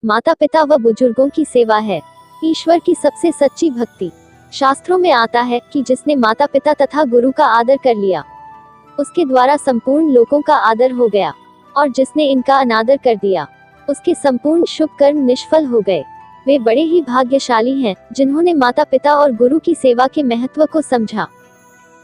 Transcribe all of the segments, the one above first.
माता पिता व बुजुर्गों की सेवा है ईश्वर की सबसे सच्ची भक्ति। शास्त्रों में आता है कि जिसने माता पिता तथा गुरु का आदर कर लिया, उसके द्वारा संपूर्ण लोकों का आदर हो गया, और जिसने इनका अनादर कर दिया, उसके संपूर्ण शुभ कर्म निष्फल हो गए। वे बड़े ही भाग्यशाली हैं जिन्होंने माता पिता और गुरु की सेवा के महत्व को समझा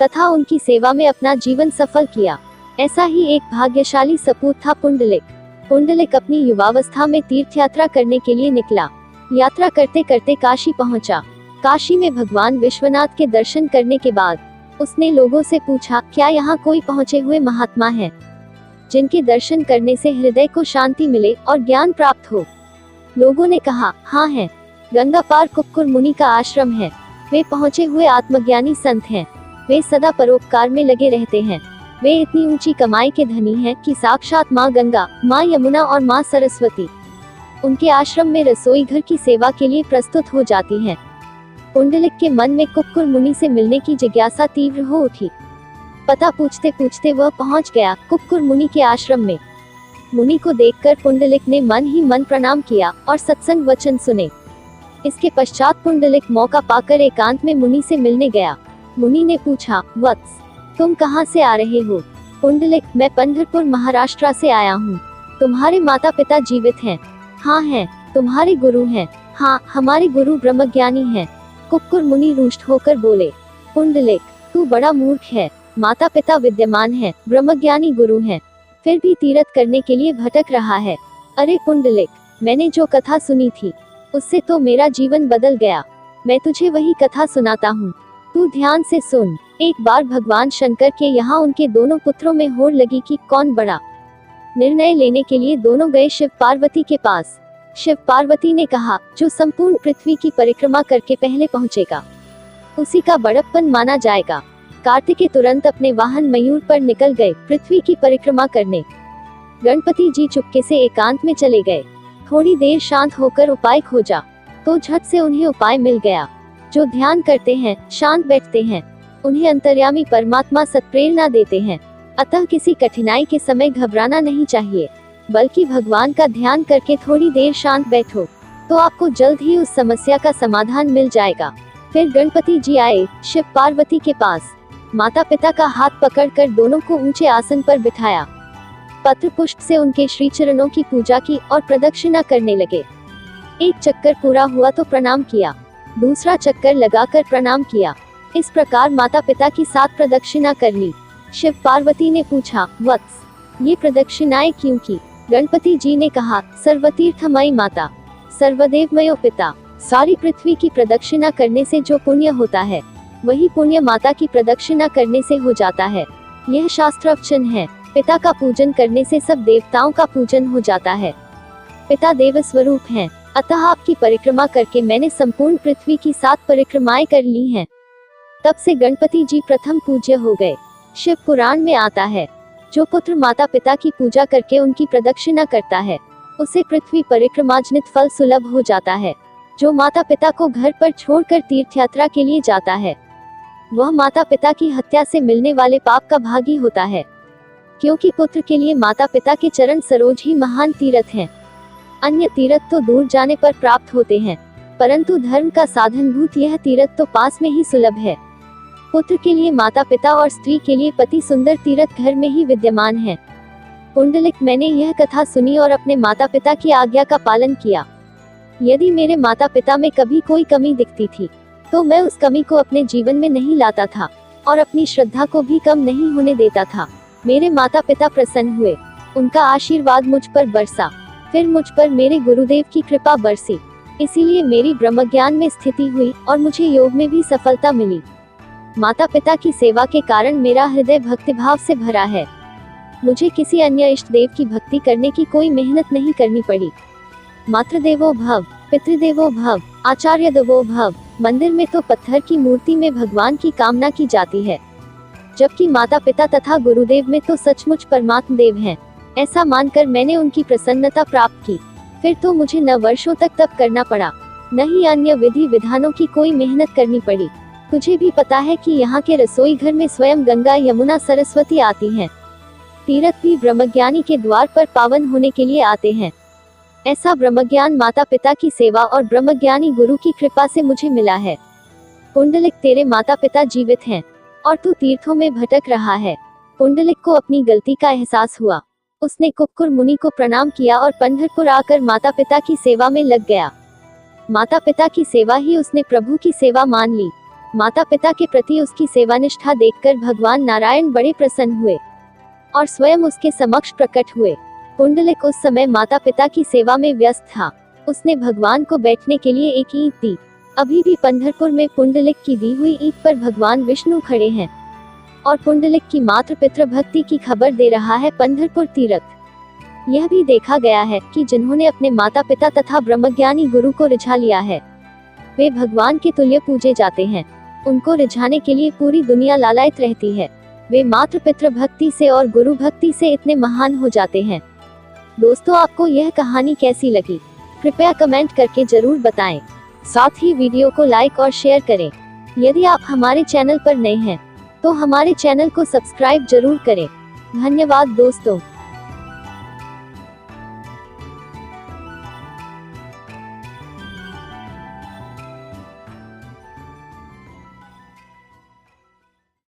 तथा उनकी सेवा में अपना जीवन सफल किया। ऐसा ही एक भाग्यशाली सपूत था पुंडलिक। पुंडलिक अपनी युवावस्था में तीर्थ यात्रा करने के लिए निकला। यात्रा करते करते काशी पहुंचा। काशी में भगवान विश्वनाथ के दर्शन करने के बाद उसने लोगों से पूछा, क्या यहाँ कोई पहुँचे हुए महात्मा है जिनके दर्शन करने से हृदय को शांति मिले और ज्ञान प्राप्त हो? लोगों ने कहा, हाँ है। गंगा पार कुक्कुर मुनि का आश्रम है। वे पहुँचे हुए आत्मज्ञानी संत हैं। वे सदा परोपकार में लगे रहते हैं। वे इतनी ऊंची कमाई के धनी हैं कि साक्षात माँ गंगा, माँ यमुना और माँ सरस्वती उनके आश्रम में रसोई घर की सेवा के लिए प्रस्तुत हो जाती हैं। पुंडलिक के मन में कुक्कुर मुनि से मिलने की जिज्ञासा तीव्र हो उठी। पता पूछते पूछते वह पहुंच गया कुक्कुर मुनि के आश्रम में। मुनि को देखकर पुंडलिक ने मन ही मन प्रणाम किया और सत्संग वचन सुने। इसके पश्चात पुंडलिक मौका पाकर एकांत में मुनि से मिलने गया। मुनि ने पूछा, वत्स, तुम कहाँ से आ रहे हो? पुंडलिक, मैं पंढरपुर महाराष्ट्र से आया हूँ। तुम्हारे माता पिता जीवित हैं? हाँ हैं। तुम्हारे गुरु हैं? हाँ, हमारे गुरु ब्रह्मज्ञानी हैं। कुक्कुर मुनि रुष्ट होकर बोले, पुंडलिक, तू बड़ा मूर्ख है। माता पिता विद्यमान हैं, ब्रह्मज्ञानी गुरु हैं, फिर भी तीर्थ करने के लिए भटक रहा है। अरे पुंडलिक, मैंने जो कथा सुनी थी उससे तो मेरा जीवन बदल गया। मैं तुझे वही कथा सुनाता हूँ, तू ध्यान से सुन। एक बार भगवान शंकर के यहाँ उनके दोनों पुत्रों में होड़ लगी कि कौन बड़ा। निर्णय लेने के लिए दोनों गए शिव पार्वती के पास। शिव पार्वती ने कहा, जो संपूर्ण पृथ्वी की परिक्रमा करके पहले पहुंचेगा उसी का बड़प्पन माना जाएगा। कार्तिकेय तुरंत अपने वाहन मयूर पर निकल गए पृथ्वी की परिक्रमा करने। गणपति जी चुपके से एकांत में चले गए। थोड़ी देर शांत होकर उपाय खोजा तो झट से उन्हें उपाय मिल गया। जो ध्यान करते हैं, शांत बैठते हैं, उन्हें अंतर्यामी परमात्मा सत्प्रेरणा देते हैं। अतः किसी कठिनाई के समय घबराना नहीं चाहिए, बल्कि भगवान का ध्यान करके थोड़ी देर शांत बैठो तो आपको जल्द ही उस समस्या का समाधान मिल जाएगा। फिर गणपति जी आए शिव पार्वती के पास। माता पिता का हाथ पकड़कर दोनों को ऊंचे आसन पर बिठाया। पत्र पुष्प से उनके श्री चरणों की पूजा की और प्रदक्षिणा करने लगे। एक चक्कर पूरा हुआ तो प्रणाम किया, दूसरा चक्कर लगाकर प्रणाम किया। इस प्रकार माता पिता की 7 प्रदक्षिणा कर ली। शिव पार्वती ने पूछा, वत्स, ये प्रदक्षिणाएं क्यों की? गणपति जी ने कहा, सर्वतीर्थमयी माता, सर्वदेवमयो पिता, सारी पृथ्वी की प्रदक्षिणा करने से जो पुण्य होता है वही पुण्य माता की प्रदक्षिणा करने से हो जाता है। यह शास्त्रवचन है। पिता का पूजन करने से सब देवताओं का पूजन हो जाता है। पिता देव स्वरूप हैं, अतः आपकी परिक्रमा करके मैंने संपूर्ण पृथ्वी की 7 परिक्रमाएं कर ली हैं। तब से गणपति जी प्रथम पूज्य हो गए। शिव पुराण में आता है, जो पुत्र माता पिता की पूजा करके उनकी प्रदक्षिणा करता है उसे पृथ्वी परिक्रमाजनित फल सुलभ हो जाता है। जो माता पिता को घर पर छोड़कर तीर्थ यात्रा के लिए जाता है वह माता पिता की हत्या से मिलने वाले पाप का भागी होता है, क्योंकि पुत्र के लिए माता पिता के चरण सरोज ही महान तीर्थ हैं। अन्य तीर्थ तो दूर जाने पर प्राप्त होते हैं, परंतु धर्म का साधनभूत यह तीर्थ तो पास में ही सुलभ है। पुत्र के लिए माता पिता और स्त्री के लिए पति सुंदर तीर्थ घर में ही विद्यमान है। पुंडलिक, मैंने यह कथा सुनी और अपने माता पिता की आज्ञा का पालन किया। यदि मेरे माता पिता में कभी कोई कमी दिखती थी तो मैं उस कमी को अपने जीवन में नहीं लाता था और अपनी श्रद्धा को भी कम नहीं होने देता था। मेरे माता पिता प्रसन्न हुए, उनका आशीर्वाद मुझ पर बरसा, फिर मुझ पर मेरे गुरुदेव की कृपा बरसी। इसीलिए मेरी ब्रह्मज्ञान में स्थिति हुई और मुझे योग में भी सफलता मिली। माता पिता की सेवा के कारण मेरा हृदय भक्तिभाव से भरा है। मुझे किसी अन्य इष्ट देव की भक्ति करने की कोई मेहनत नहीं करनी पड़ी। मातृदेवो भव, पितृदेवो भव, आचार्य देवो भव। मंदिर में तो पत्थर की मूर्ति में भगवान की कामना की जाती है, जबकि माता पिता तथा गुरुदेव में तो सचमुच परमात्म देव हैं। ऐसा मानकर मैंने उनकी प्रसन्नता प्राप्त की। फिर तो मुझे न वर्षों तक तप करना पड़ा, न ही अन्य विधि विधानों की कोई मेहनत करनी पड़ी। तुझे भी पता है कि यहाँ के रसोई घर में स्वयं गंगा यमुना सरस्वती आती हैं। तीर्थ भी ब्रह्मज्ञानी के द्वार पर पावन होने के लिए आते हैं। ऐसा ब्रह्मज्ञान माता पिता की सेवा और ब्रह्मज्ञानी गुरु की कृपा से मुझे मिला है। पुंडलिक, तेरे माता पिता जीवित हैं और तू तीर्थों में भटक रहा है। पुंडलिक को अपनी गलती का एहसास हुआ। उसने कुक्कुर मुनि को प्रणाम किया और पंढरपुर आकर माता पिता की सेवा में लग गया। माता पिता की सेवा ही उसने प्रभु की सेवा मान ली। माता पिता के प्रति उसकी सेवानिष्ठा देखकर भगवान नारायण बड़े प्रसन्न हुए और स्वयं उसके समक्ष प्रकट हुए। पुंडलिक उस समय माता पिता की सेवा में व्यस्त था। उसने भगवान को बैठने के लिए एक ईंट दी। अभी भी पंढरपुर में पुंडलिक की दी हुई ईंट पर भगवान विष्णु खड़े हैं और पुंडलिक की मातृ पितृ भक्ति की खबर दे रहा है पंढरपुर तीर्थ। यह भी देखा गया है कि जिन्होंने अपने माता पिता तथा ब्रह्मज्ञानी गुरु को रिझा लिया है, वे भगवान के तुल्य पूजे जाते हैं। उनको रिझाने के लिए पूरी दुनिया लालायित रहती है। वे मातृ पितृ भक्ति से और गुरु भक्ति से इतने महान हो जाते हैं। दोस्तों, आपको यह कहानी कैसी लगी? कृपया कमेंट करके जरूर बताएं। साथ ही वीडियो को लाइक और शेयर करें। यदि आप हमारे चैनल पर नए हैं तो हमारे चैनल को सब्सक्राइब जरूर करें। धन्यवाद दोस्तों।